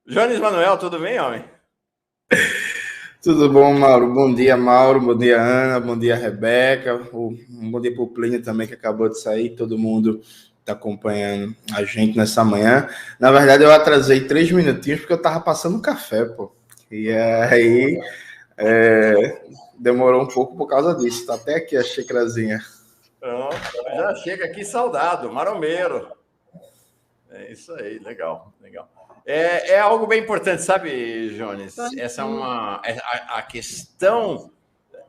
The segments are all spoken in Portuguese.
Jones Manuel, tudo bem, homem? Tudo bom, Mauro? Bom dia, Mauro. Bom dia, Ana. Bom dia, Rebeca. Um bom dia para o Plínio também, que acabou de sair. Todo mundo está acompanhando a gente nessa manhã. Na verdade, eu atrasei 3 minutinhos porque eu estava passando café, pô. E aí, demorou um pouco por causa disso. Está até aqui a xicrazinha. Pronto, já chega aqui saudado, marombeiro. É isso aí, legal, legal. É algo bem importante, sabe, Jones? Essa é a questão,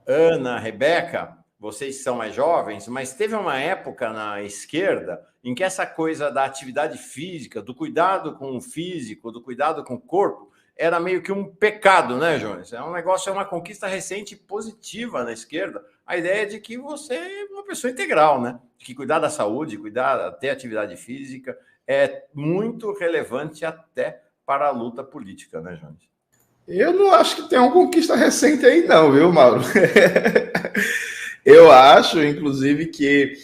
Ana, Rebeca, vocês são mais jovens, mas teve uma época na esquerda em que essa coisa da atividade física, do cuidado com o físico, do cuidado com o corpo, era meio que um pecado, né, Jones? É um negócio, é uma conquista recente positiva na esquerda. A ideia de que você é uma pessoa integral, né? De que cuidar da saúde, cuidar, ter atividade física é muito relevante até para a luta política, né, Jones? Eu não acho que tem uma conquista recente aí, não, viu, Mauro? Eu acho, inclusive, que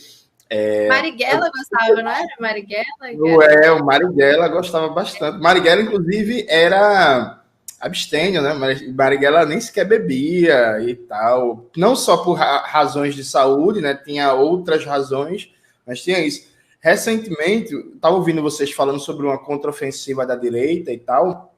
Marighella gostava, não era? Marighella? O Marighella gostava bastante. Marighella, inclusive, era abstêmio, né? Mas Marighella nem sequer bebia e tal. Não só por razões de saúde, né? Tinha outras razões, mas tinha isso. Recentemente, estava ouvindo vocês falando sobre uma contraofensiva da direita e tal.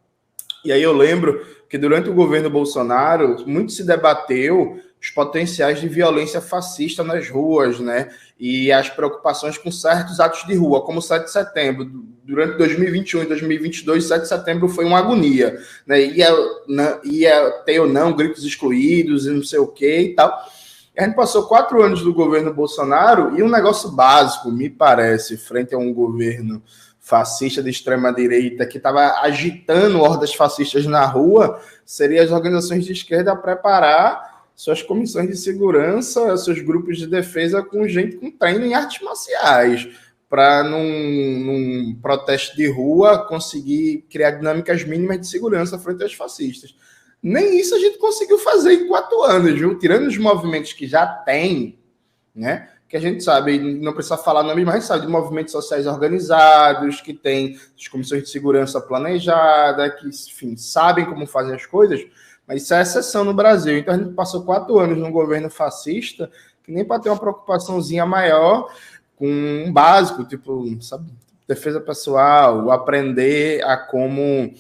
E aí eu lembro que durante o governo Bolsonaro, muito se debateu os potenciais de violência fascista nas ruas, né? E as preocupações com certos atos de rua, como o 7 de setembro. Durante 2021 e 2022, 7 de setembro foi uma agonia, né? Ia ter ou não gritos excluídos e não sei o que e tal. A gente passou 4 anos do governo Bolsonaro e um negócio básico, me parece, frente a um governo fascista de extrema-direita que estava agitando hordas fascistas na rua, seria as organizações de esquerda preparar suas comissões de segurança, seus grupos de defesa com gente com treino em artes marciais, para num protesto de rua conseguir criar dinâmicas mínimas de segurança frente aos fascistas. Nem isso a gente conseguiu fazer em 4 anos, viu? Tirando os movimentos que já tem, né? Que a gente sabe, não precisa falar nome, mas sabe de movimentos sociais organizados, que tem as comissões de segurança planejada, que, enfim, sabem como fazem as coisas, mas isso é exceção no Brasil. Então a gente passou 4 anos num governo fascista, que nem para ter uma preocupaçãozinha maior com um básico, tipo, sabe, defesa pessoal, aprender a como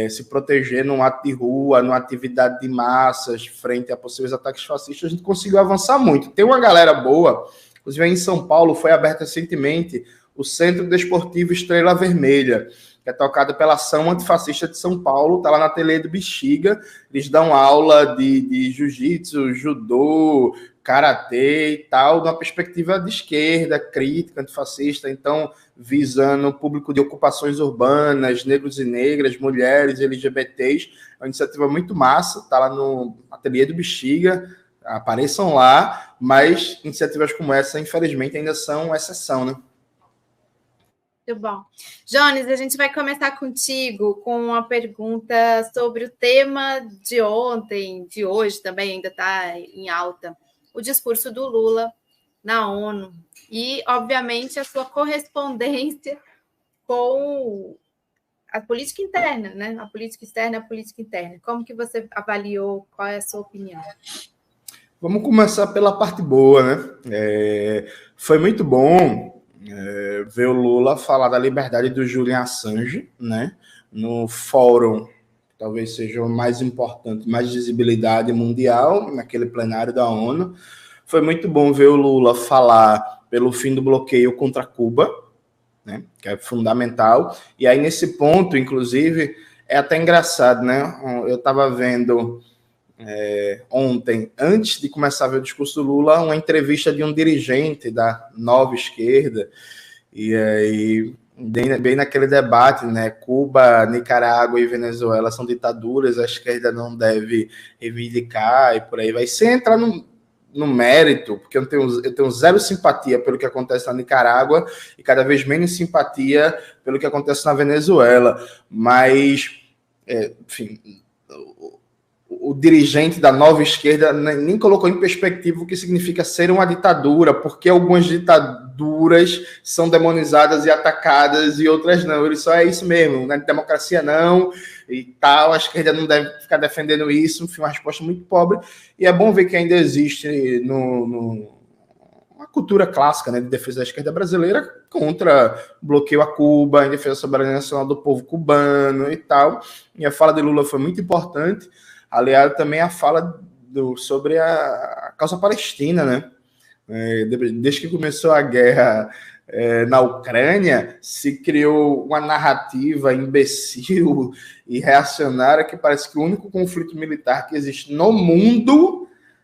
se proteger num ato de rua, numa atividade de massas, frente a possíveis ataques fascistas, a gente conseguiu avançar muito. Tem uma galera boa, inclusive aí em São Paulo foi aberto recentemente o Centro Desportivo Estrela Vermelha, que é tocado pela Ação Antifascista de São Paulo, está lá na Ateliê do Bexiga, eles dão aula de jiu-jitsu, judô, karatê e tal, numa perspectiva de esquerda, crítica, antifascista, então visando o público de ocupações urbanas, negros e negras, mulheres, LGBTs, é uma iniciativa muito massa, está lá no Ateliê do Bexiga, apareçam lá, mas iniciativas como essa, infelizmente, ainda são exceção, né? Muito bom. Jones, a gente vai começar contigo com uma pergunta sobre o tema de ontem, de hoje também, ainda está em alta, o discurso do Lula na ONU e, obviamente, a sua correspondência com a política interna, né? A política externa e a política interna. Como que você avaliou? Qual é a sua opinião? Vamos começar pela parte boa, né? Foi muito bom ver o Lula falar da liberdade do Julian Assange, né? No fórum, talvez seja o mais importante, mais visibilidade mundial, naquele plenário da ONU. Foi muito bom ver o Lula falar pelo fim do bloqueio contra Cuba, né? Que é fundamental. E aí, nesse ponto, inclusive, é até engraçado, né? Eu estava vendo ontem, antes de começar a ver o discurso do Lula, uma entrevista de um dirigente da nova esquerda, e aí, bem naquele debate, né? Cuba, Nicarágua e Venezuela são ditaduras, a esquerda não deve reivindicar e por aí vai. Sem entrar no mérito, porque eu tenho zero simpatia pelo que acontece na Nicarágua e cada vez menos simpatia pelo que acontece na Venezuela. Mas, enfim, o dirigente da nova esquerda nem colocou em perspectiva o que significa ser uma ditadura, porque algumas ditaduras são demonizadas e atacadas e outras não. Ele só é isso mesmo, né? Democracia não e tal, a esquerda não deve ficar defendendo isso, enfim, uma resposta muito pobre. E é bom ver que ainda existe uma cultura clássica, né, de defesa da esquerda brasileira contra o bloqueio a Cuba, em defesa da soberania nacional do povo cubano e tal. E a fala de Lula foi muito importante, aliado também à fala sobre a causa palestina, né? Desde que começou a guerra na Ucrânia, se criou uma narrativa imbecil e reacionária que parece que o único conflito militar que existe no mundo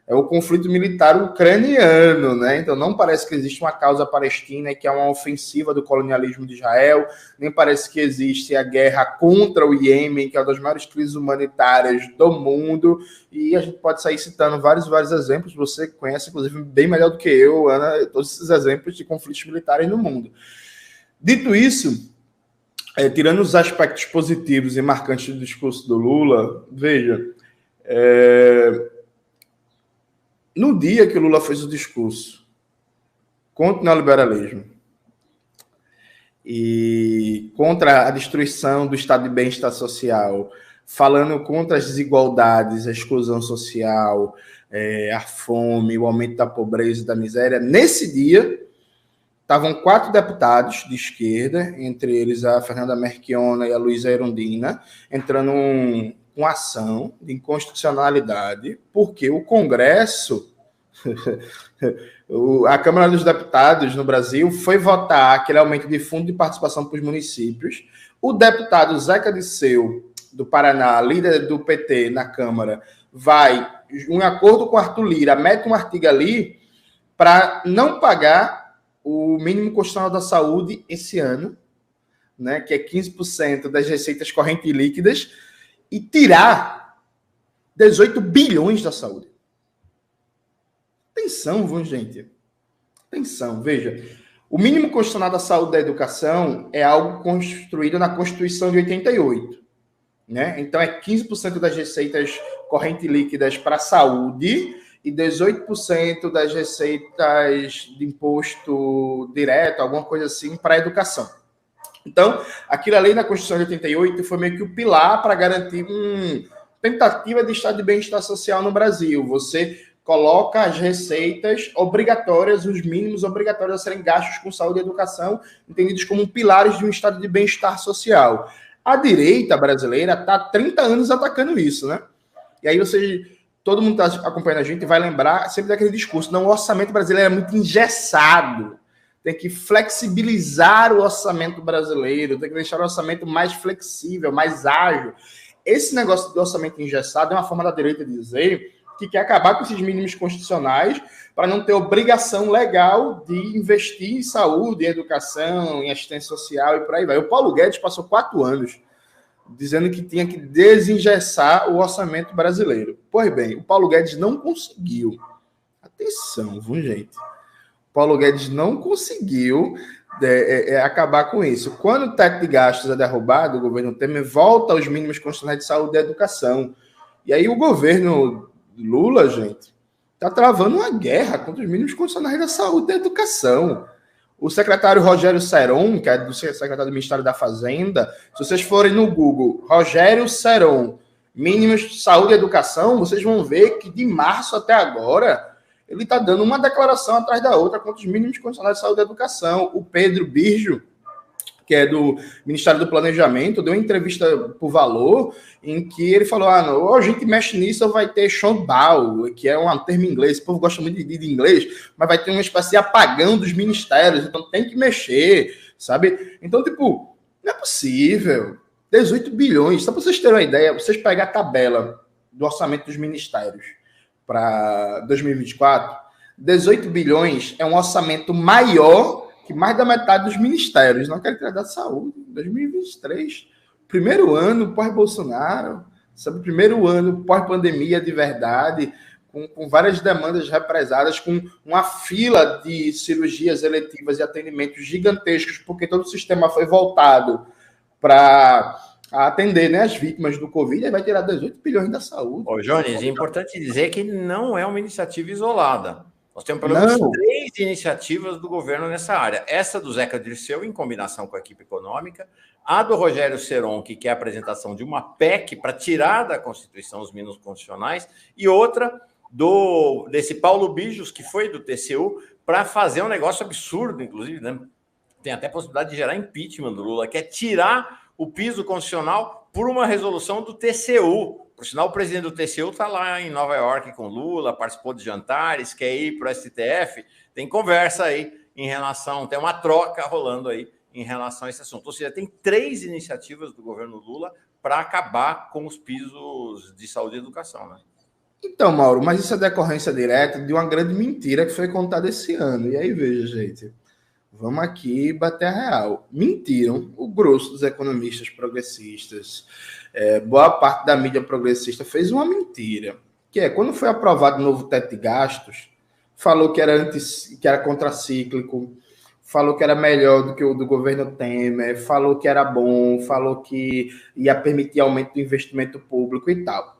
é o conflito militar ucraniano, né? Então não parece que existe uma causa palestina que é uma ofensiva do colonialismo de Israel, nem parece que existe a guerra contra o Iêmen, que é uma das maiores crises humanitárias do mundo, e a gente pode sair citando vários exemplos. Você conhece, inclusive, bem melhor do que eu, Ana, todos esses exemplos de conflitos militares no mundo. Dito isso, tirando os aspectos positivos e marcantes do discurso do Lula, veja, no dia que o Lula fez o discurso contra o neoliberalismo e contra a destruição do estado de bem-estar social, falando contra as desigualdades, a exclusão social, a fome, o aumento da pobreza e da miséria, nesse dia estavam 4 deputados de esquerda, entre eles a Fernanda Merchiona e a Luísa Erundina, entrando com ação de inconstitucionalidade, porque o Congresso, a Câmara dos Deputados no Brasil, foi votar aquele aumento de fundo de participação para os municípios. O deputado Zeca Disseu, do Paraná, líder do PT na Câmara, vai, em acordo com Arthur Lira, mete um artigo ali para não pagar o mínimo constitucional da saúde esse ano, né, que é 15% das receitas correntes e líquidas, e tirar 18 bilhões da saúde. Atenção, vamos, gente. Atenção, veja. O mínimo constitucional da saúde e da educação é algo construído na Constituição de 88. Né? Então, é 15% das receitas correntes e líquidas para a saúde e 18% das receitas de imposto direto, alguma coisa assim, para a educação. Então, aquilo ali na Constituição de 88 foi meio que o pilar para garantir uma tentativa de estado de bem-estar social no Brasil. Você coloca as receitas obrigatórias, os mínimos obrigatórios a serem gastos com saúde e educação, entendidos como pilares de um estado de bem-estar social. A direita brasileira está há 30 anos atacando isso, né? E aí todo mundo está acompanhando a gente vai lembrar sempre daquele discurso. Não, o orçamento brasileiro é muito engessado. Tem que flexibilizar o orçamento brasileiro, tem que deixar o orçamento mais flexível, mais ágil. Esse negócio do orçamento engessado é uma forma da direita dizer que quer acabar com esses mínimos constitucionais para não ter obrigação legal de investir em saúde, em educação, em assistência social e por aí vai. O Paulo Guedes passou 4 anos dizendo que tinha que desengessar o orçamento brasileiro. Pois bem, o Paulo Guedes não conseguiu. Atenção, viu, gente? O Paulo Guedes não conseguiu acabar com isso. Quando o teto de gastos é derrubado, o governo Temer volta aos mínimos constitucionais de saúde e educação. E aí o governo Lula, gente, está travando uma guerra contra os mínimos constitucionais da saúde e da educação. O secretário Rogério Seron, que é do secretário do Ministério da Fazenda, se vocês forem no Google, Rogério Seron, mínimos de saúde e educação, vocês vão ver que de março até agora ele está dando uma declaração atrás da outra contra os mínimos constitucionais de saúde e educação. O Pedro Birjo, que é do Ministério do Planejamento, deu uma entrevista por Valor, em que ele falou, ou a gente mexe nisso ou vai ter showdown, que é um termo em inglês, o povo gosta muito de inglês, mas vai ter uma espécie de apagão dos ministérios, então tem que mexer, sabe? Então, tipo, não é possível. 18 bilhões, só para vocês terem uma ideia, vocês pegar a tabela do orçamento dos ministérios para 2024, 18 bilhões é um orçamento maior que mais da metade dos ministérios. Não quero tirar da saúde. 2023, primeiro ano pós-Bolsonaro, sabe? Primeiro ano pós-pandemia de verdade, com várias demandas represadas, com uma fila de cirurgias eletivas e atendimentos gigantescos, porque todo o sistema foi voltado para a atender, né, as vítimas do Covid, aí vai tirar 18 bilhões da saúde. Ô, Jones, é importante dizer que não é uma iniciativa isolada. Nós temos pelo menos 3 iniciativas do governo nessa área. Essa do Zeca Dirceu, em combinação com a equipe econômica, a do Rogério Seron, que é a apresentação de uma PEC para tirar da Constituição os mínimos constitucionais, e outra desse Paulo Bijos, que foi do TCU, para fazer um negócio absurdo, inclusive, né? Tem até possibilidade de gerar impeachment do Lula, que é tirar o piso constitucional por uma resolução do TCU. Por sinal, o presidente do TCU está lá em Nova York com Lula, participou de jantares, quer ir para o STF, tem conversa aí em relação, tem uma troca rolando aí em relação a esse assunto. Ou seja, tem 3 iniciativas do governo Lula para acabar com os pisos de saúde e educação, né? Então, Mauro, mas isso é decorrência direta de uma grande mentira que foi contada esse ano. E aí, veja, gente, vamos aqui bater a real. Mentiram o grosso dos economistas progressistas. Boa parte da mídia progressista fez uma mentira, que é, quando foi aprovado o novo teto de gastos, falou que era contracíclico, falou que era melhor do que o do governo Temer, falou que era bom, falou que ia permitir aumento do investimento público e tal.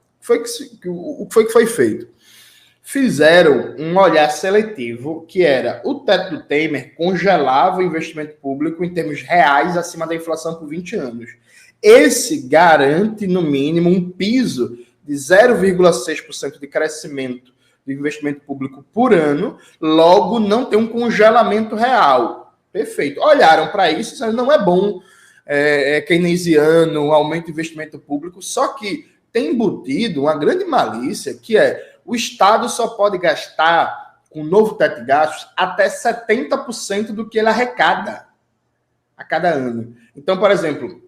O que foi feito? Fizeram um olhar seletivo, que era o teto do Temer congelava o investimento público em termos reais acima da inflação por 20 anos. Esse garante, no mínimo, um piso de 0,6% de crescimento do investimento público por ano, logo não tem um congelamento real. Perfeito. Olharam para isso e disseram, não é bom, é keynesiano, aumento do investimento público, só que tem embutido uma grande malícia, que é o Estado só pode gastar, com o novo teto de gastos, até 70% do que ele arrecada a cada ano. Então, por exemplo,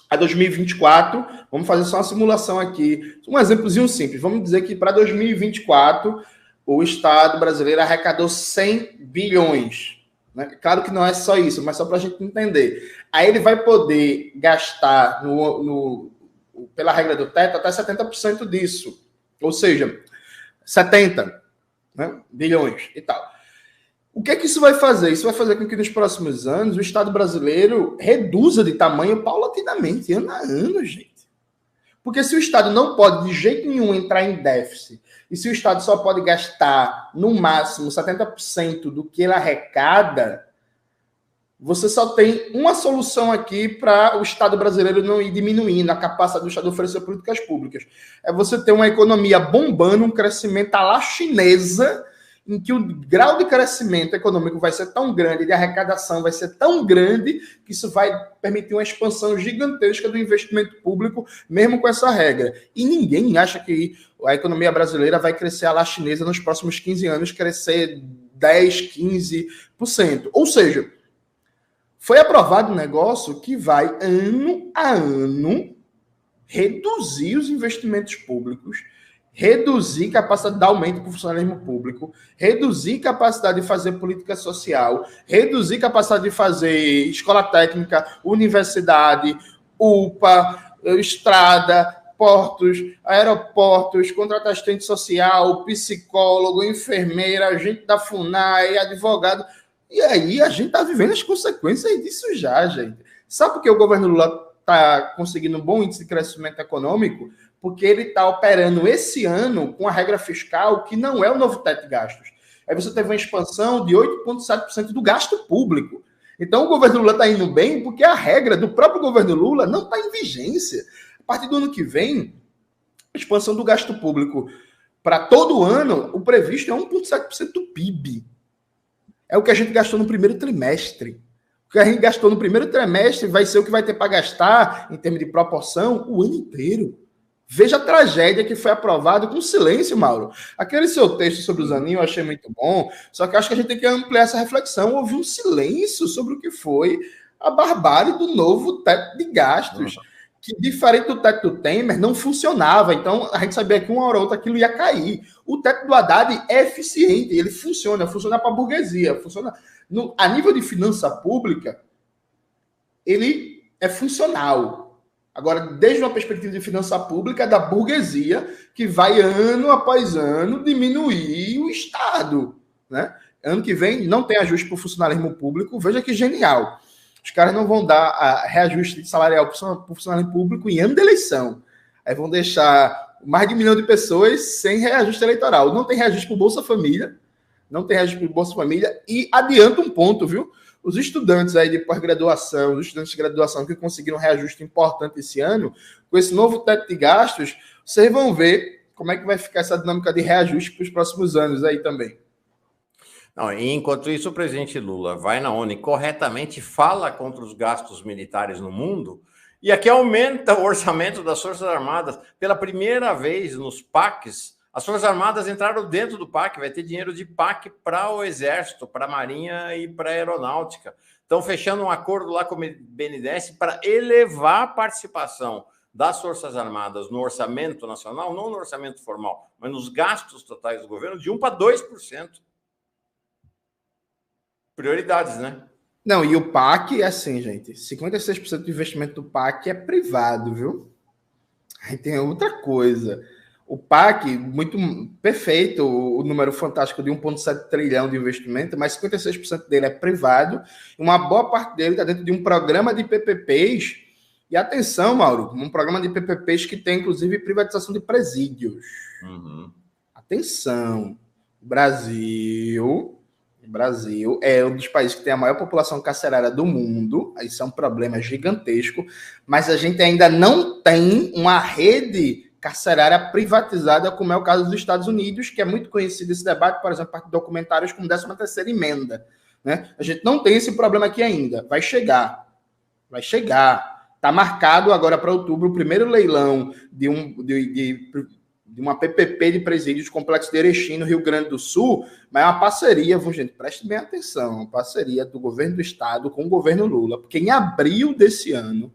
a 2024, vamos fazer só uma simulação aqui, um exemplozinho simples, vamos dizer que para 2024 o Estado brasileiro arrecadou 100 bilhões. Né? Claro que não é só isso, mas só para a gente entender. Aí ele vai poder gastar, pela regra do teto, até 70% disso. Ou seja, 70, né, bilhões e tal. O que é que isso vai fazer? Isso vai fazer com que nos próximos anos o Estado brasileiro reduza de tamanho paulatinamente, ano a ano, gente. Porque se o Estado não pode de jeito nenhum entrar em déficit, e se o Estado só pode gastar no máximo 70% do que ele arrecada, você só tem uma solução aqui para o Estado brasileiro não ir diminuindo a capacidade do Estado de oferecer políticas públicas. É você ter uma economia bombando, um crescimento à la chinesa, em que o grau de crescimento econômico vai ser tão grande, de arrecadação vai ser tão grande, que isso vai permitir uma expansão gigantesca do investimento público, mesmo com essa regra. E ninguém acha que a economia brasileira vai crescer à la chinesa nos próximos 15 anos, crescer 10%, 15%. Ou seja, foi aprovado um negócio que vai, ano a ano, reduzir os investimentos públicos, reduzir capacidade de dar aumento para o funcionalismo público, reduzir capacidade de fazer política social, reduzir capacidade de fazer escola técnica, universidade, UPA, estrada, portos, aeroportos, contratar assistente social, psicólogo, enfermeira, agente da FUNAI, advogado. E aí a gente está vivendo as consequências disso já, gente. Sabe por que o governo Lula está conseguindo um bom índice de crescimento econômico? Porque ele está operando esse ano com a regra fiscal que não é o novo teto de gastos. Aí você teve uma expansão de 8,7% do gasto público. Então o governo Lula está indo bem porque a regra do próprio governo Lula não está em vigência. A partir do ano que vem, a expansão do gasto público para todo ano, o previsto é 1,7% do PIB. É o que a gente gastou no primeiro trimestre. O que a gente gastou no primeiro trimestre vai ser o que vai ter para gastar, em termos de proporção, o ano inteiro. Veja a tragédia que foi aprovado com silêncio, Mauro. Aquele seu texto sobre o Zanin eu achei muito bom, só que acho que a gente tem que ampliar essa reflexão. Houve um silêncio sobre o que foi a barbárie do novo teto de gastos, que, diferente do teto do Temer, não funcionava. Então, a gente sabia que uma hora ou outra aquilo ia cair. O teto do Haddad é eficiente, ele funciona para a burguesia, funciona a nível de finança pública, ele é funcional. Agora, desde uma perspectiva de finança pública, é da burguesia, que vai, ano após ano, diminuir o Estado. Né? Ano que vem, não tem ajuste para o funcionalismo público. Veja que genial. Os caras não vão dar reajuste salarial para o funcionário público em ano de eleição. Aí vão deixar mais de 1 milhão de pessoas sem reajuste eleitoral. Não tem reajuste para o Bolsa Família. Não tem reajuste para o Bolsa Família. E adianta um ponto, viu? Os estudantes aí de pós-graduação, os estudantes de graduação que conseguiram um reajuste importante esse ano, com esse novo teto de gastos, vocês vão ver como é que vai ficar essa dinâmica de reajuste para os próximos anos aí também. Não, e enquanto isso, o presidente Lula vai na ONU e corretamente fala contra os gastos militares no mundo, e aqui aumenta o orçamento das Forças Armadas. Pela primeira vez nos PACs, as Forças Armadas entraram dentro do PAC, vai ter dinheiro de PAC para o Exército, para a Marinha e para a Aeronáutica. Estão fechando um acordo lá com o BNDES para elevar a participação das Forças Armadas no orçamento nacional, não no orçamento formal, mas nos gastos totais do governo, de 1% para 2%. Prioridades, né? Não, e o PAC é assim, gente. 56% do investimento do PAC é privado, viu? Aí tem outra coisa. O PAC, muito perfeito, o número fantástico de 1,7 trilhão de investimento, mas 56% dele é privado, e uma boa parte dele está dentro de um programa de PPPs. E atenção, Mauro, um programa de PPPs que tem, inclusive, privatização de presídios. Uhum. Atenção, Brasil é um dos países que tem a maior população carcerária do mundo, isso é um problema gigantesco, mas a gente ainda não tem uma rede carcerária privatizada, como é o caso dos Estados Unidos, que é muito conhecido esse debate, por exemplo, de documentários como 13ª emenda. Né? A gente não tem esse problema aqui ainda, vai chegar. Está marcado agora para outubro o primeiro leilão de uma PPP de presídios do Complexo de Erechim, no Rio Grande do Sul, mas é uma parceria, gente, preste bem atenção, uma parceria do governo do estado com o governo Lula, porque em abril desse ano,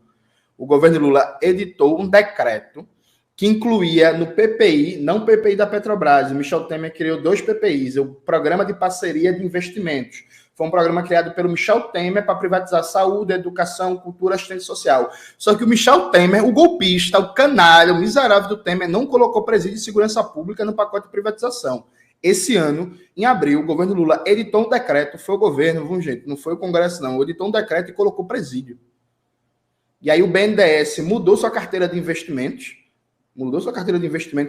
o governo Lula editou um decreto que incluía no PPI, não PPI da Petrobras, o Michel Temer criou 2 PPIs, o Programa de Parceria de Investimentos. Foi um programa criado pelo Michel Temer para privatizar saúde, educação, cultura, assistência social. Só que o Michel Temer, o golpista, o canalha, o miserável do Temer, não colocou presídio de segurança pública no pacote de privatização. Esse ano, em abril, o governo Lula editou um decreto, foi o governo, viu, gente? Não foi o Congresso, não. Editou um decreto e colocou presídio. E aí o BNDES mudou sua carteira de investimentos,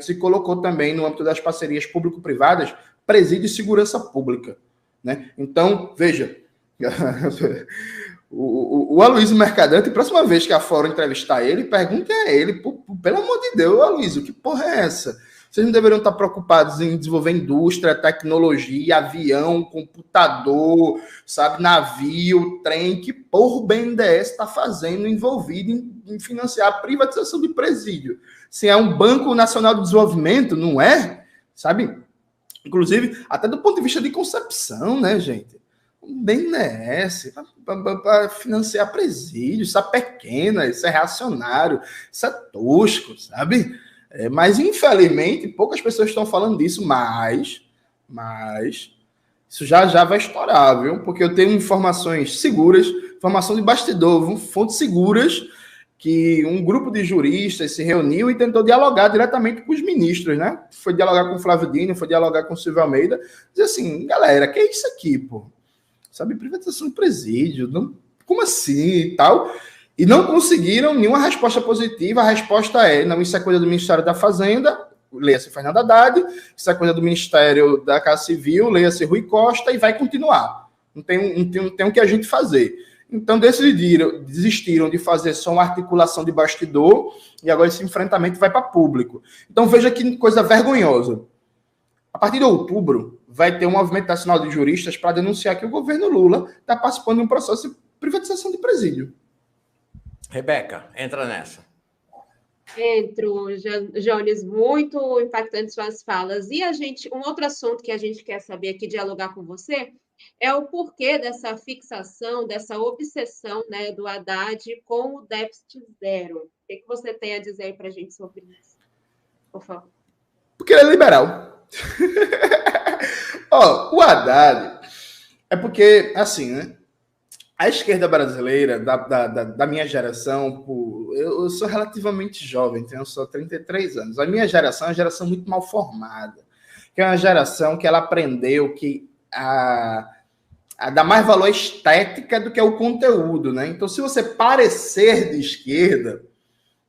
e colocou também, no âmbito das parcerias público-privadas, presídio de segurança pública. Né? Então, veja, o Aloysio Mercadante, próxima vez que a Fórum entrevistar ele, pergunte a ele, pelo amor de Deus, Aloysio, que porra é essa? Vocês não deveriam estar preocupados em desenvolver indústria, tecnologia, avião, computador, sabe, navio, trem, que porra o BNDES está fazendo envolvido em financiar a privatização de presídio? Se é um Banco Nacional de Desenvolvimento, não é? Sabe? Inclusive, até do ponto de vista de concepção, né, gente? O BNDES, para financiar presídio, isso é pequena, isso é reacionário, isso é tosco, sabe? Mas, infelizmente, poucas pessoas estão falando disso, mas isso já vai estourar, viu? Porque eu tenho informações seguras, informação de bastidor, fontes seguras, que um grupo de juristas se reuniu e tentou dialogar diretamente com os ministros, né? Foi dialogar com o Flávio Dino, foi dialogar com o Silvio Almeida, dizer assim, galera, que é isso aqui, pô? Sabe, privatização de presídio, não, como assim e tal? E não conseguiram nenhuma resposta positiva, a resposta é, não, isso é coisa do Ministério da Fazenda, leia-se Fernando Haddad, isso é coisa do Ministério da Casa Civil, leia-se Rui Costa, e vai continuar. Não tem o que a gente fazer. Então, desistiram de fazer só uma articulação de bastidor e agora esse enfrentamento vai para público. Então, veja que coisa vergonhosa. A partir de outubro, vai ter um movimento nacional de juristas para denunciar que o governo Lula está participando de um processo de privatização de presídio. Rebeca, entra nessa. Entro, Jones, muito impactantes suas falas. E um outro assunto que a gente quer saber aqui, dialogar com você, é o porquê dessa fixação, dessa obsessão, né, do Haddad com o déficit zero. O que você tem a dizer para a gente sobre isso? Por favor. Porque ele é liberal. O Haddad é porque, assim, né? A esquerda brasileira, da minha geração, eu sou relativamente jovem, tenho só 33 anos. A minha geração é uma geração muito mal formada, que é uma geração que ela aprendeu que a dá mais valor à estética do que ao conteúdo, né? Então, se você parecer de esquerda,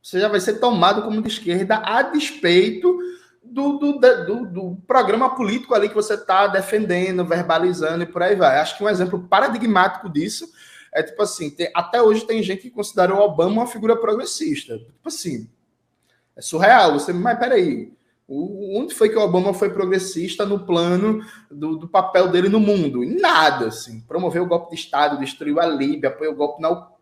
você já vai ser tomado como de esquerda a despeito do programa político ali que você está defendendo, verbalizando e por aí vai. Acho que um exemplo paradigmático disso é tipo assim, até hoje tem gente que considera o Obama uma figura progressista. Tipo assim, é surreal. Mas peraí, onde foi que o Obama foi progressista no plano do papel dele no mundo? Em nada, assim. Promoveu o golpe de Estado, destruiu a Líbia, apoiou o golpe na Ucrânia,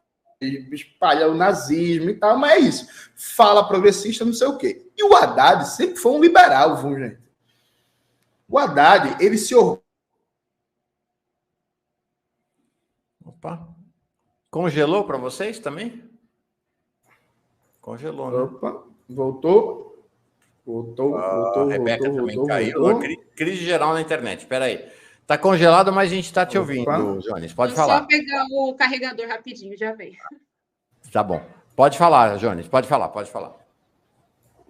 espalha o nazismo e tal, mas é isso. Fala progressista, não sei o quê. E o Haddad sempre foi um liberal, viu, gente? O Haddad, ele se orgulha. Opa. Congelou para vocês também? Congelou, né? Opa, voltou. A Rebeca também caiu. Crise geral na internet. Espera aí. Tá congelado, mas a gente está te ouvindo, Jones. Pode falar. Só pegar o carregador rapidinho, já vem. Tá bom. Pode falar, Jones. Pode falar.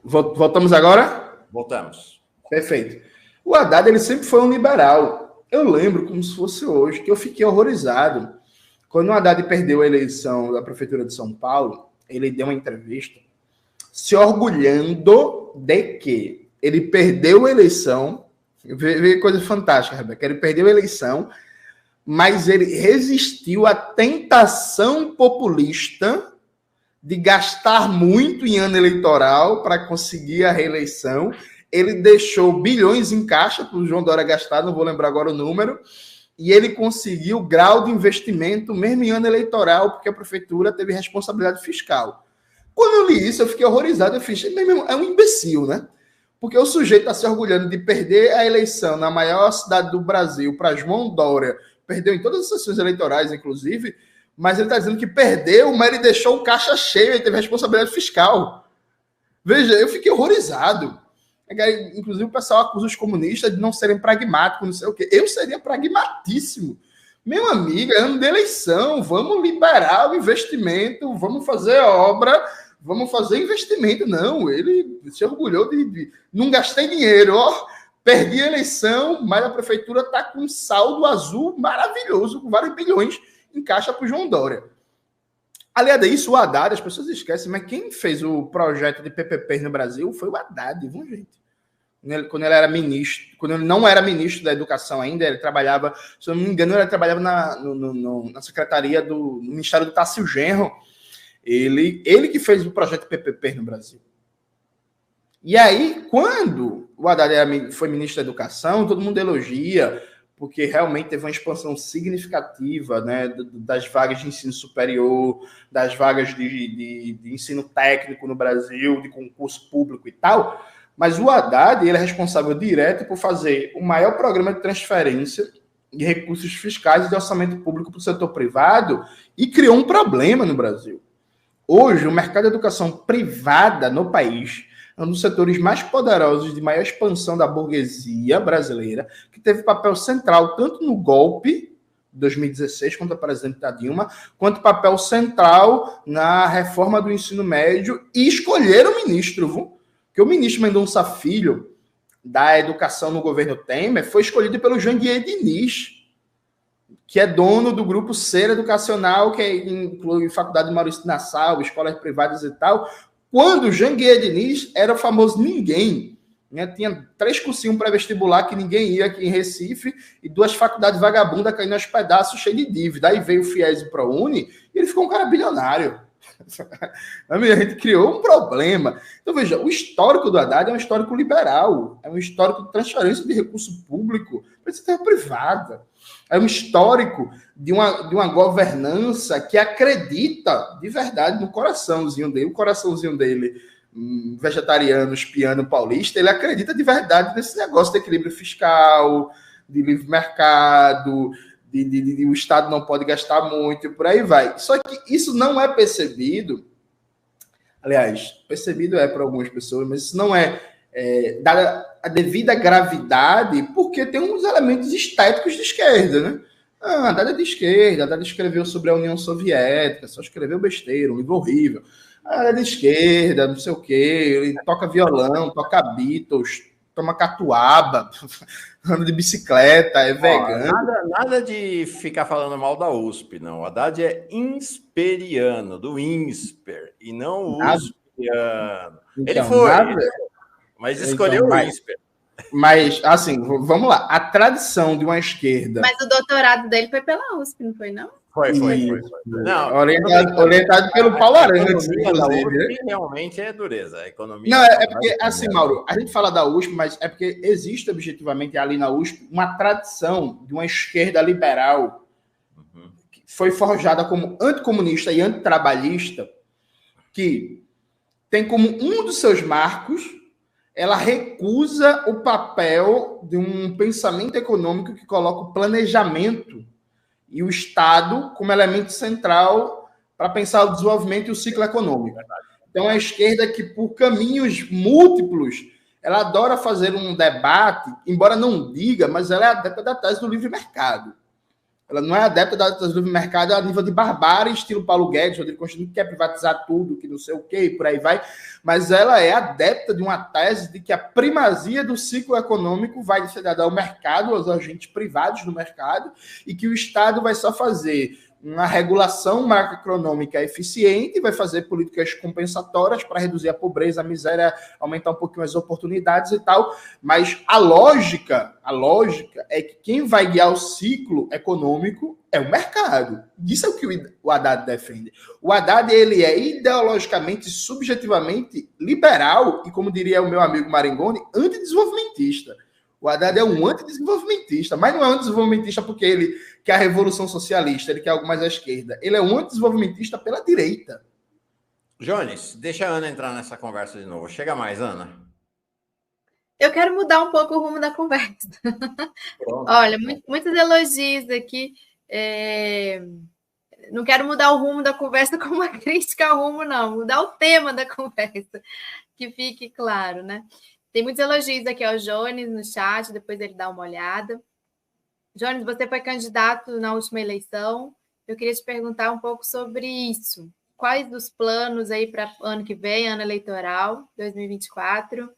Voltamos agora? Voltamos. Perfeito. O Haddad, ele sempre foi um liberal. Eu lembro, como se fosse hoje, que eu fiquei horrorizado. Quando o Haddad perdeu a eleição da Prefeitura de São Paulo, ele deu uma entrevista se orgulhando de que ele perdeu a eleição. Vê coisa fantástica, Rebeca. Ele perdeu a eleição, mas ele resistiu à tentação populista de gastar muito em ano eleitoral para conseguir a reeleição. Ele deixou bilhões em caixa para o João Dória gastar, não vou lembrar agora o número, e ele conseguiu grau de investimento mesmo em ano eleitoral, porque a prefeitura teve responsabilidade fiscal. Quando eu li isso, eu fiquei horrorizado. Eu fiz, é um imbecil, né? Porque o sujeito está se orgulhando de perder a eleição na maior cidade do Brasil para João Dória, perdeu em todas as sessões eleitorais, inclusive, mas ele está dizendo que perdeu, mas ele deixou o caixa cheio e teve responsabilidade fiscal. Veja, eu fiquei horrorizado. Inclusive, o pessoal acusa os comunistas de não serem pragmáticos, não sei o quê. Eu seria pragmatíssimo. Meu amigo, é ano de eleição, vamos liberar o investimento, vamos fazer obra, vamos fazer investimento. Não, ele se orgulhou de não gastei dinheiro, ó, perdi a eleição, mas a prefeitura está com um saldo azul maravilhoso, com vários bilhões em caixa para o João Dória. Aliás disso, o Haddad, as pessoas esquecem, mas quem fez o projeto de PPP no Brasil foi o Haddad, viu, gente? Quando ele era ministro, quando ele não era ministro da Educação ainda, ele trabalhava, se eu não me engano, ele trabalhava na secretaria do Ministério do Tássio Genro. Ele que fez o projeto PPP no Brasil. E aí, quando o Haddad foi ministro da Educação, todo mundo elogia, porque realmente teve uma expansão significativa, né, das vagas de ensino superior, das vagas de ensino técnico no Brasil, de concurso público e tal. Mas o Haddad, ele é responsável direto por fazer o maior programa de transferência de recursos fiscais e de orçamento público para o setor privado e criou um problema no Brasil. Hoje, o mercado de educação privada no país é um dos setores mais poderosos de maior expansão da burguesia brasileira, que teve papel central tanto no golpe de 2016 contra a presidenta Dilma, quanto papel central na reforma do ensino médio e escolheram o ministro, viu? Porque o ministro Mendonça Filho, da educação no governo Temer, foi escolhido pelo Janguier Diniz, que é dono do grupo Ser Educacional, que inclui Faculdade de Maurício de Nassau, escolas privadas e tal, quando o Janguier Diniz era o famoso ninguém. Né? Tinha 3 cursinhos pré-vestibular que ninguém ia aqui em Recife e 2 faculdades vagabundas caindo aos pedaços, cheias de dívida. Aí veio o FIES e o ProUni e ele ficou um cara bilionário. A gente criou um problema. Então, veja, o histórico do Haddad é um histórico liberal, é um histórico de transferência de recurso público para a iniciativa privada. É um histórico de uma governança que acredita de verdade no coraçãozinho dele. O coraçãozinho dele, vegetariano, espiano, paulista, ele acredita de verdade nesse negócio de equilíbrio fiscal, de livre mercado, o Estado não pode gastar muito e por aí vai. Só que isso não é percebido, aliás, percebido é para algumas pessoas, mas isso não é dada a devida gravidade, porque tem uns elementos estéticos de esquerda, né? A Haddad é de esquerda, a Haddad escreveu sobre a União Soviética, só escreveu besteira, um livro horrível. A Haddad é de esquerda, não sei o quê, ele toca violão, toca Beatles, toma catuaba, anda de bicicleta, é vegano. Nada de ficar falando mal da USP, não. O Haddad é insperiano, do INSPER, e não uspiano. Então, ele foi, mas escolheu o INSPER. Mas, assim, vamos lá. A tradição de uma esquerda... Mas o doutorado dele foi pela USP, não foi, não? Foi. Não, orientado pelo Paulo Arantes, inclusive. Né? Realmente é dureza. A economia não, é porque, assim, Mauro, a gente fala da USP, mas é porque existe objetivamente ali na USP uma tradição de uma esquerda liberal que foi forjada como anticomunista e antitrabalhista, que tem como um dos seus marcos, ela recusa o papel de um pensamento econômico que coloca o planejamento e o Estado como elemento central para pensar o desenvolvimento e o ciclo econômico. Então, a esquerda que, por caminhos múltiplos, ela adora fazer um debate, embora não diga, mas ela é adepta da tese do livre mercado. Ela não é adepta da tese do livre mercado a nível de barbárie, estilo Paulo Guedes, Rodrigo Constantino, que quer privatizar tudo, que não sei o quê, e por aí vai, mas ela é adepta de uma tese de que a primazia do ciclo econômico vai ser dada ao mercado, aos agentes privados do mercado, e que o Estado vai só fazer uma regulação macroeconômica eficiente, vai fazer políticas compensatórias para reduzir a pobreza, a miséria, aumentar um pouquinho as oportunidades e tal, mas a lógica é que quem vai guiar o ciclo econômico é o mercado. Isso é o que o Haddad defende. O Haddad, ele é ideologicamente e subjetivamente liberal e, como diria o meu amigo Maringoni, antidesenvolvimentista. O Haddad é um antidesenvolvimentista, mas não é um antidesenvolvimentista porque ele quer a revolução socialista, ele quer algo mais à esquerda. Ele é um antidesenvolvimentista pela direita. Jones, deixa a Ana entrar nessa conversa de novo. Chega mais, Ana. Eu quero mudar um pouco o rumo da conversa. Olha, muitos elogios aqui. Não quero mudar o rumo da conversa como uma crítica ao rumo, não. Mudar o tema da conversa, que fique claro, né? Tem muitos elogios aqui ao Jones no chat, depois ele dá uma olhada. Jones, você foi candidato na última eleição. Eu queria te perguntar um pouco sobre isso. Quais os planos aí para o ano que vem, ano eleitoral, 2024?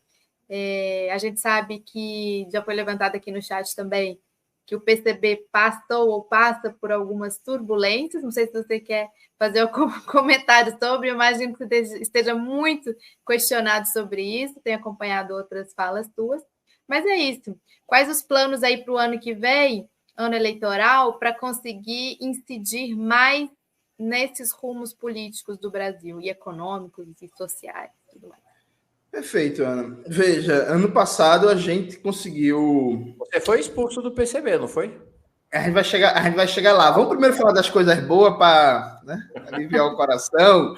A gente sabe que já foi levantado aqui no chat também que o PCB passou ou passa por algumas turbulências. Não sei se você quer fazer algum comentário sobre, eu imagino que você esteja muito questionado sobre isso, tenho acompanhado outras falas tuas, mas é isso. Quais os planos aí para o ano que vem, ano eleitoral, para conseguir incidir mais nesses rumos políticos do Brasil, e econômicos e sociais, tudo mais? Perfeito, Ana. Veja, ano passado a gente conseguiu... Você foi expulso do PCB, não foi? A gente vai chegar lá. Vamos primeiro falar das coisas boas para, né, aliviar o coração.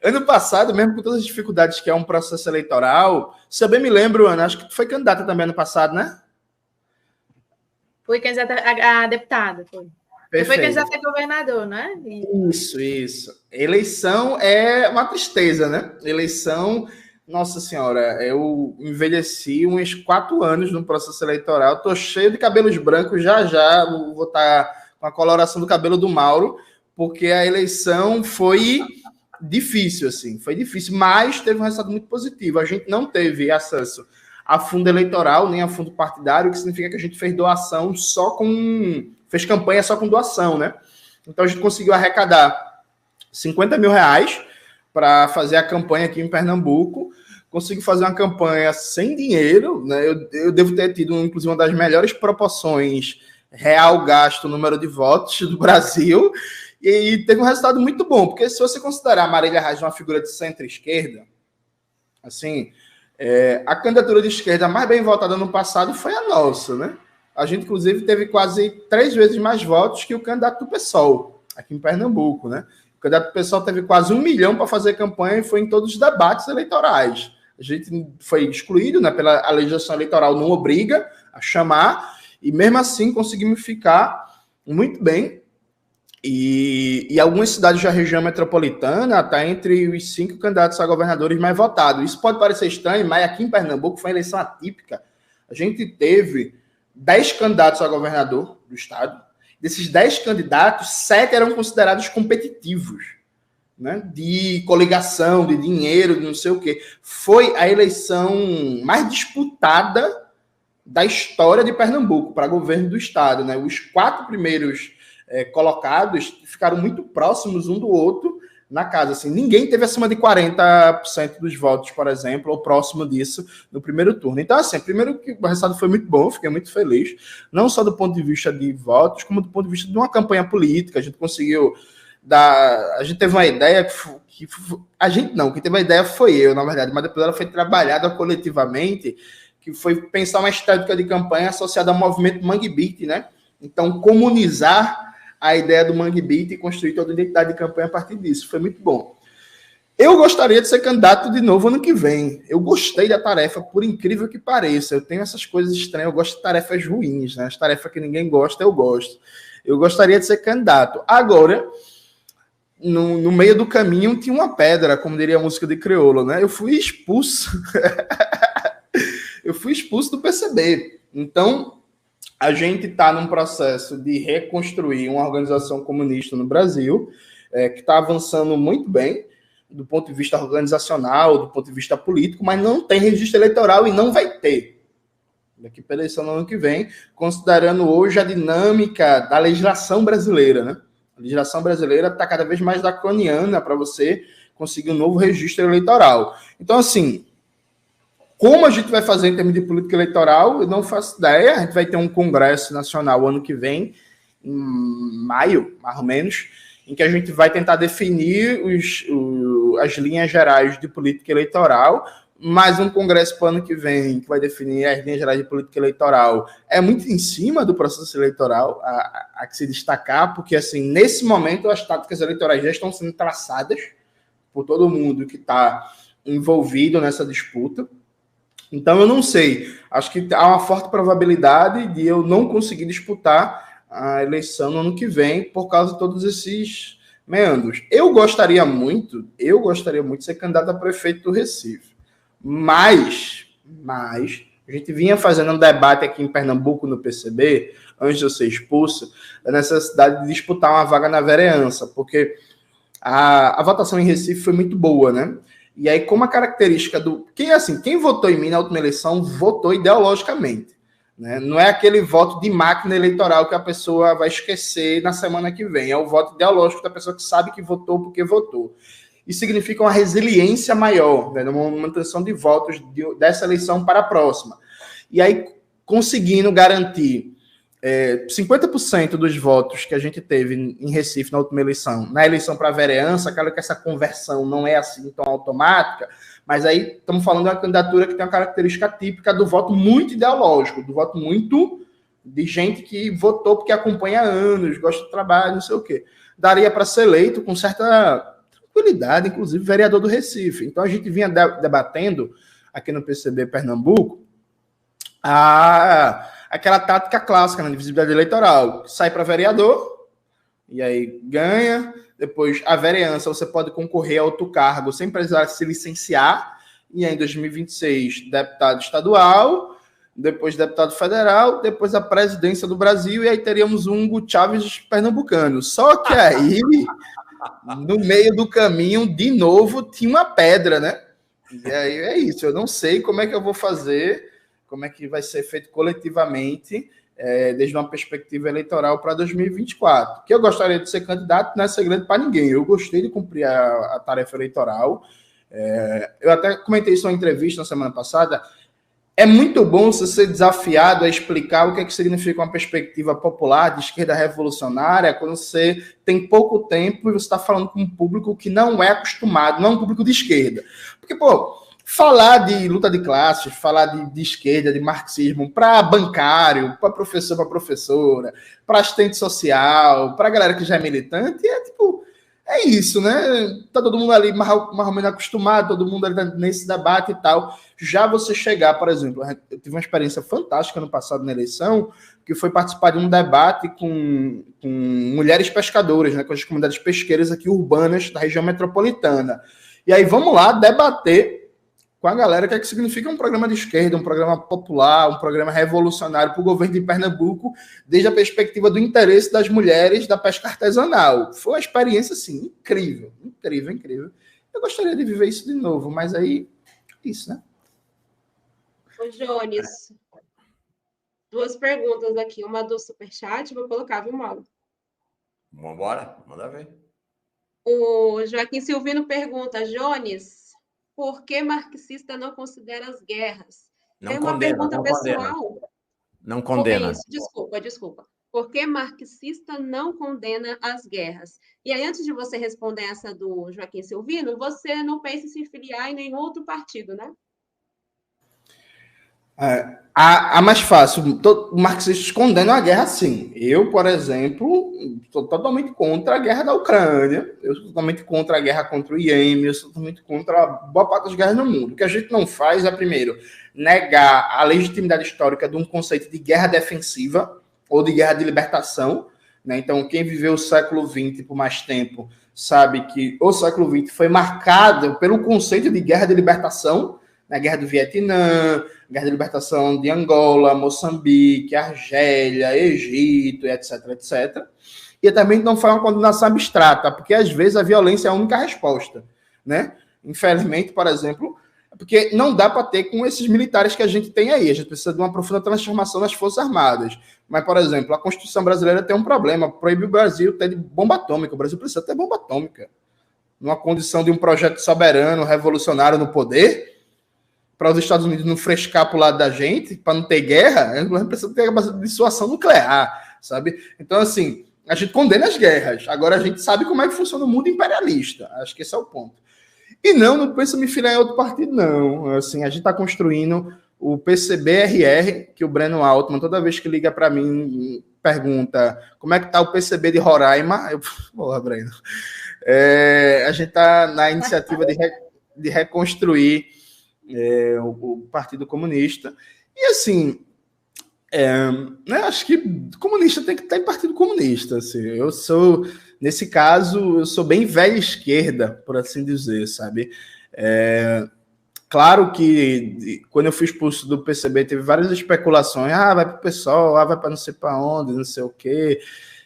Ano passado, mesmo com todas as dificuldades que é um processo eleitoral, se eu bem me lembro, Ana, acho que tu foi candidata também ano passado, né? Fui candidata a deputada, foi. Você foi candidata a governador, né? Isso. Eleição é uma tristeza, né? Eleição... Nossa Senhora, eu envelheci uns 4 anos no processo eleitoral, estou cheio de cabelos brancos, já vou estar com a coloração do cabelo do Mauro, porque a eleição foi difícil, assim, mas teve um resultado muito positivo. A gente não teve acesso a fundo eleitoral, nem a fundo partidário, o que significa que a gente fez doação fez campanha só com doação, né? Então a gente conseguiu arrecadar 50 mil reais para fazer a campanha aqui em Pernambuco. Consigo fazer uma campanha sem dinheiro, né? Eu devo ter tido, inclusive, uma das melhores proporções real gasto, número de votos do Brasil, e teve um resultado muito bom, porque se você considerar a Marília Reis uma figura de centro-esquerda, assim, a candidatura de esquerda mais bem votada no passado foi a nossa, né? A gente, inclusive, teve quase 3 vezes mais votos que o candidato do PSOL, aqui em Pernambuco, né? O candidato do PSOL teve quase 1 milhão para fazer campanha e foi em todos os debates eleitorais. A gente foi excluído, né, a legislação eleitoral não obriga a chamar, e mesmo assim conseguimos ficar muito bem. E algumas cidades da região metropolitana está entre os 5 candidatos a governadores mais votados. Isso pode parecer estranho, mas aqui em Pernambuco foi uma eleição atípica. A gente teve 10 candidatos a governador do estado. Desses 10 candidatos, 7 eram considerados competitivos. né, de coligação, de dinheiro, de não sei o quê. Foi a eleição mais disputada da história de Pernambuco para governo do estado, né? Os 4 primeiros colocados ficaram muito próximos um do outro na casa. Assim, ninguém teve acima de 40% dos votos, por exemplo, ou próximo disso no primeiro turno. Então, assim, primeiro que o resultado foi muito bom, fiquei muito feliz, não só do ponto de vista de votos, como do ponto de vista de uma campanha política. A gente conseguiu a gente teve uma ideia quem teve a ideia foi eu, na verdade, mas depois ela foi trabalhada coletivamente, que foi pensar uma estratégia de campanha associada ao movimento Mangue Beat, né? Então, comunizar a ideia do Mangue Beat e construir toda a identidade de campanha a partir disso. Foi muito bom. Eu gostaria de ser candidato de novo ano que vem. Eu gostei da tarefa, por incrível que pareça. Eu tenho essas coisas estranhas, eu gosto de tarefas ruins, né? As tarefas que ninguém gosta, eu gosto. Eu gostaria de ser candidato. Agora, no meio do caminho tinha uma pedra, como diria a música de Criolo, né? Eu fui expulso. Eu fui expulso do PCB. Então, a gente está num processo de reconstruir uma organização comunista no Brasil, que está avançando muito bem, do ponto de vista organizacional, do ponto de vista político, mas não tem registro eleitoral e não vai ter. Daqui para a eleição no ano que vem, considerando hoje a dinâmica da legislação brasileira, né? A legislação brasileira está cada vez mais draconiana para você conseguir um novo registro eleitoral. Então, assim, como a gente vai fazer em termos de política eleitoral, eu não faço ideia. A gente vai ter um congresso nacional ano que vem, em maio, mais ou menos, em que a gente vai tentar definir as linhas gerais de política eleitoral, mas um congresso para o ano que vem, que vai definir as linhas gerais de política eleitoral, é muito em cima do processo eleitoral, a que se destacar, porque, assim, nesse momento, as táticas eleitorais já estão sendo traçadas por todo mundo que está envolvido nessa disputa. Então, eu não sei. Acho que há uma forte probabilidade de eu não conseguir disputar a eleição no ano que vem por causa de todos esses meandros. Eu gostaria muito de ser candidato a prefeito do Recife. Mas a gente vinha fazendo um debate aqui em Pernambuco, no PCB, antes de eu ser expulso, da necessidade de disputar uma vaga na vereança, porque a votação em Recife foi muito boa, né? E aí, como a característica quem votou em mim na última eleição, votou ideologicamente. Né? Não é aquele voto de máquina eleitoral que a pessoa vai esquecer na semana que vem. É o voto ideológico da pessoa que sabe que votou porque votou. Isso significa uma resiliência maior, né? Uma manutenção de votos dessa eleição para a próxima. E aí, conseguindo garantir 50% dos votos que a gente teve em Recife na última eleição, na eleição para a vereança, claro que essa conversão não é assim tão automática, mas aí estamos falando de uma candidatura que tem uma característica típica do voto muito ideológico, do voto muito de gente que votou porque acompanha há anos, gosta do trabalho, não sei o quê. Daria para ser eleito com certa tranquilidade, inclusive vereador do Recife. Então a gente vinha debatendo aqui no PCB Pernambuco aquela tática clássica, né, de visibilidade eleitoral. Sai para vereador, e aí ganha. Depois, a vereança, você pode concorrer a outro cargo sem precisar se licenciar. E aí, em 2026, deputado estadual, depois deputado federal, depois a presidência do Brasil, e aí teríamos um Hugo Chávez pernambucano. Só que aí, no meio do caminho, de novo, tinha uma pedra, né? E aí é isso. Eu não sei como é que eu vou fazer, como é que vai ser feito coletivamente, desde uma perspectiva eleitoral para 2024. Que eu gostaria de ser candidato não é segredo para ninguém. Eu gostei de cumprir a tarefa eleitoral. Eu até comentei isso em uma entrevista na semana passada. É muito bom você ser desafiado a explicar o que é que significa uma perspectiva popular de esquerda revolucionária quando você tem pouco tempo e você está falando com um público que não é acostumado, não é um público de esquerda. Porque, falar de luta de classes, falar de esquerda, de marxismo, para bancário, para professor, para professora, para assistente social, para galera que já é militante, é isso, né? Tá todo mundo ali mais ou menos acostumado, todo mundo ali nesse debate e tal. Já você chegar, por exemplo, eu tive uma experiência fantástica no passado na eleição, que foi participar de um debate com mulheres pescadoras, né, com as comunidades pesqueiras aqui urbanas da região metropolitana. E aí vamos lá debater com a galera o que é que significa um programa de esquerda, um programa popular, um programa revolucionário para o governo de Pernambuco, desde a perspectiva do interesse das mulheres da pesca artesanal. Foi uma experiência, assim, incrível, incrível, incrível. Eu gostaria de viver isso de novo, mas aí, isso, né? Ô, Jones, 2 perguntas aqui, uma do Superchat, vou colocar, viu, Mauro? Vamos embora, manda ver. O Joaquim Silvino pergunta, Jones, por que marxista não considera as guerras? Não Tem uma condena, pergunta não pessoal. condena. Não condena. Isso, desculpa. Por que marxista não condena as guerras? E aí, antes de você responder essa do Joaquim Silvino, você não pensa em se filiar em nenhum outro partido, né? A mais fácil, marxistas condenam a guerra, sim. Eu, por exemplo, sou totalmente contra a guerra da Ucrânia, eu sou totalmente contra a guerra contra o Iêmen, eu sou totalmente contra a boa parte das guerras no mundo. O que a gente não faz é, primeiro, negar a legitimidade histórica de um conceito de guerra defensiva ou de guerra de libertação, né? Então, quem viveu o século XX por mais tempo sabe que o século XX foi marcado pelo conceito de guerra de libertação, na guerra do Vietnã, guerra de libertação de Angola, Moçambique, Argélia, Egito, etc, etc. E também não foi uma condenação abstrata, porque às vezes a violência é a única resposta, né? Infelizmente, por exemplo, porque não dá para ter com esses militares que a gente tem aí. A gente precisa de uma profunda transformação nas Forças Armadas. Mas, por exemplo, a Constituição brasileira tem um problema, proíbe o Brasil ter bomba atômica. O Brasil precisa ter bomba atômica. Numa condição de um projeto soberano, revolucionário no poder, para os Estados Unidos não frescar para o lado da gente, para não ter guerra, a gente precisa ter capacidade de dissuasão nuclear, sabe? Então, assim, a gente condena as guerras. Agora a gente sabe como é que funciona o mundo imperialista. Acho que esse é o ponto. E não penso em me filiar em outro partido, não. Assim, a gente está construindo o PCB-RR, que o Breno Altman, toda vez que liga para mim, pergunta como é que está o PCB de Roraima. Eu, porra, Breno. A gente está na iniciativa de reconstruir o Partido Comunista. E assim, né, acho que comunista tem que estar em Partido Comunista. Assim. Eu sou, nesse caso, eu sou bem velha esquerda, por assim dizer, sabe? Claro que quando eu fui expulso do PCB, teve várias especulações. Vai para o PSOL, vai para não sei para onde, não sei o quê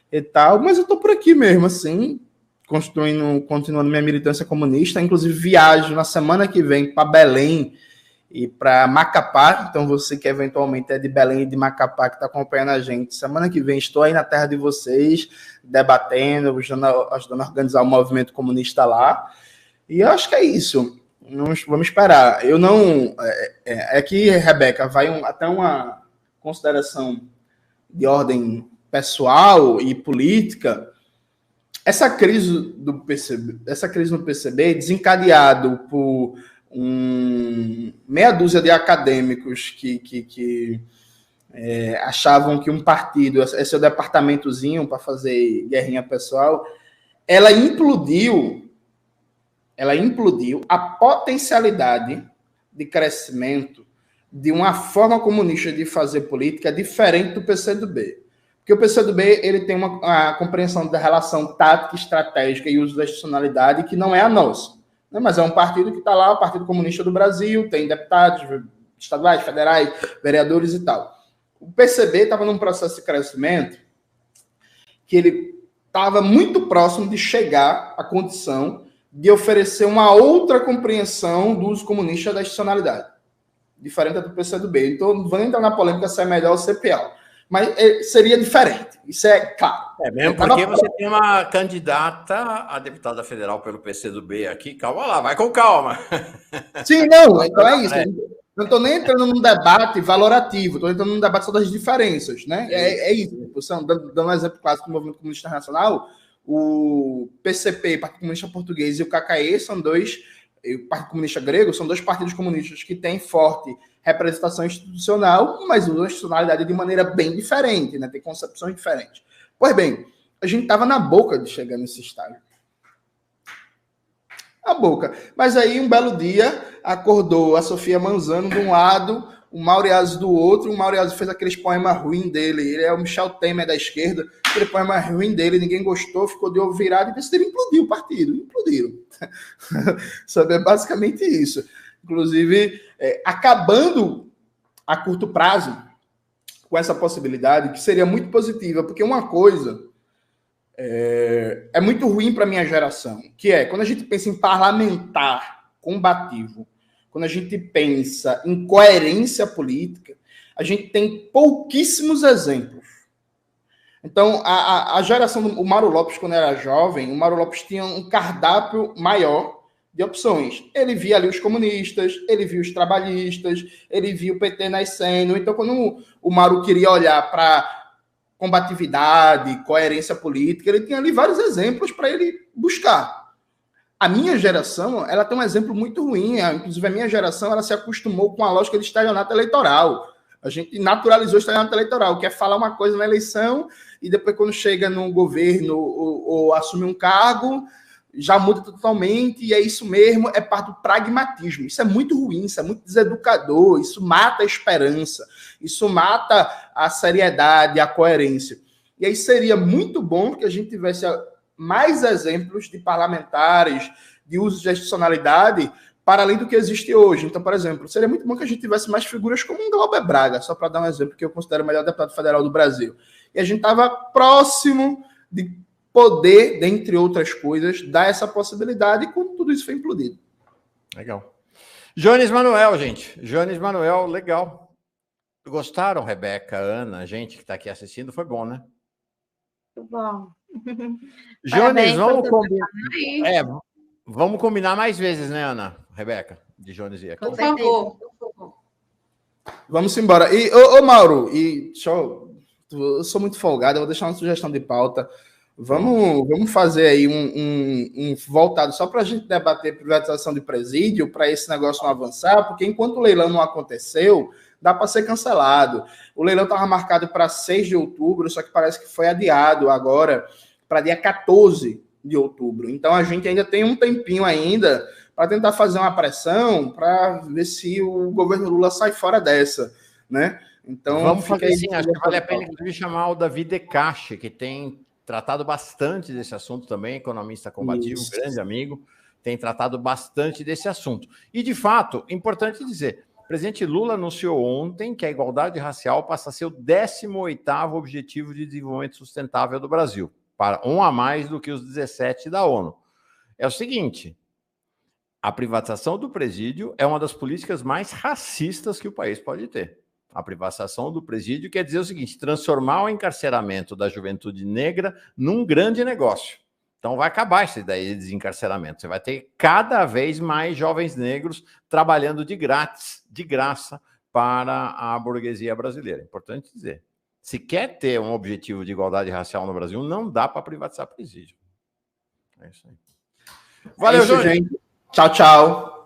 e tal. Mas eu tô por aqui mesmo, assim, continuando minha militância comunista. Inclusive, viajo na semana que vem para Belém e para Macapá. Então, você que eventualmente é de Belém e de Macapá, que está acompanhando a gente, semana que vem estou aí na terra de vocês, debatendo, ajudando a organizar o movimento comunista lá. E eu acho que é isso. Vamos esperar. Eu não... Aqui, Rebeca, vai até uma consideração de ordem pessoal e política. Essa crise no PCB, desencadeado por meia dúzia de acadêmicos que achavam que um partido é seu departamentozinho para fazer guerrinha pessoal, ela implodiu a potencialidade de crescimento de uma forma comunista de fazer política diferente do PCdoB. Porque o PCdoB ele tem uma compreensão da relação tática, estratégica e uso da institucionalidade que não é a nossa. Né? Mas é um partido que está lá, o Partido Comunista do Brasil, tem deputados estaduais, federais, vereadores e tal. O PCB estava num processo de crescimento que ele estava muito próximo de chegar à condição de oferecer uma outra compreensão do uso comunista da institucionalidade, diferente do PCdoB. Então, não vou entrar na polêmica se é melhor ou se é pior, mas seria diferente, isso é claro. Mesmo porque você tem uma candidata a deputada federal pelo PCdoB aqui, calma lá, vai com calma. Sim, não, então é isso. Não estou nem entrando num debate valorativo, estou entrando num debate sobre as diferenças, né? É isso. Dando um exemplo clássico do Movimento Comunista Internacional, o PCP, Partido Comunista Português, e o KKE são o Partido Comunista Grego, são dois partidos comunistas que têm forte representação institucional, mas usam a institucionalidade de maneira bem diferente, né? Tem concepções diferentes. Pois bem, a gente estava na boca de chegar nesse estágio. A boca. Mas aí, um belo dia, acordou a Sofia Manzano de um lado, o Mauriazo do outro. O Mauriazo fez aqueles poemas ruins dele. Ele é o Michel Temer da esquerda. Aquele poema ruim dele, ninguém gostou, ficou de ovo virado e decidiram implodir o partido. Implodiram. Sabe, é basicamente isso. inclusive, acabando a curto prazo com essa possibilidade, que seria muito positiva, porque uma coisa é muito ruim para a minha geração, que é, quando a gente pensa em parlamentar combativo, quando a gente pensa em coerência política, a gente tem pouquíssimos exemplos. Então, a geração do Mauro Lopes, quando era jovem, o Mauro Lopes tinha um cardápio maior de opções. Ele via ali os comunistas, ele via os trabalhistas, ele via o PT nascendo. Então, quando o Mauro queria olhar para combatividade, coerência política, ele tinha ali vários exemplos para ele buscar. A minha geração, ela tem um exemplo muito ruim. Inclusive, a minha geração, ela se acostumou com a lógica de estelionato eleitoral. A gente naturalizou o estelionato eleitoral, que é falar uma coisa na eleição e depois, quando chega no governo ou assume um cargo, já muda totalmente, e é isso mesmo, é parte do pragmatismo. Isso é muito ruim, isso é muito deseducador, isso mata a esperança, isso mata a seriedade, a coerência. E aí seria muito bom que a gente tivesse mais exemplos de parlamentares, de uso de institucionalidade, para além do que existe hoje. Então, por exemplo, seria muito bom que a gente tivesse mais figuras como um Glauber Braga, só para dar um exemplo, que eu considero o melhor deputado federal do Brasil. E a gente estava próximo de poder, dentre outras coisas, dar essa possibilidade, e quando tudo isso foi implodido. Legal. Jones Manuel, gente. Jones Manuel, legal. Gostaram, Rebeca, Ana, gente que está aqui assistindo? Foi bom, né? Muito bom. Jones, vamos combinar. Vamos combinar mais vezes, né, Ana? Rebeca, de Jones e aqui. Por favor. Vamos embora. E, ô Mauro, eu sou muito folgado, eu vou deixar uma sugestão de pauta. Vamos fazer aí um voltado só para a gente debater privatização de presídio, para esse negócio não avançar, porque enquanto o leilão não aconteceu, dá para ser cancelado. O leilão estava marcado para 6 de outubro, só que parece que foi adiado agora para dia 14 de outubro. Então a gente ainda tem um tempinho ainda para tentar fazer uma pressão para ver se o governo Lula sai fora dessa, né? Então vamos fazer assim, acho que vale a pena chamar o Davi Decache, que tem tratado bastante desse assunto também, economista combativo, grande amigo, tem tratado bastante desse assunto. E, de fato, importante dizer, o presidente Lula anunciou ontem que a igualdade racial passa a ser o 18º Objetivo de Desenvolvimento Sustentável do Brasil, para um a mais do que os 17 da ONU. É o seguinte, a privatização do presídio é uma das políticas mais racistas que o país pode ter. A privatização do presídio quer dizer o seguinte, transformar o encarceramento da juventude negra num grande negócio. Então vai acabar essa ideia de desencarceramento. Você vai ter cada vez mais jovens negros trabalhando de graça para a burguesia brasileira. Importante dizer. Se quer ter um objetivo de igualdade racial no Brasil, não dá para privatizar presídio. É isso aí. Valeu, gente. Tchau, tchau.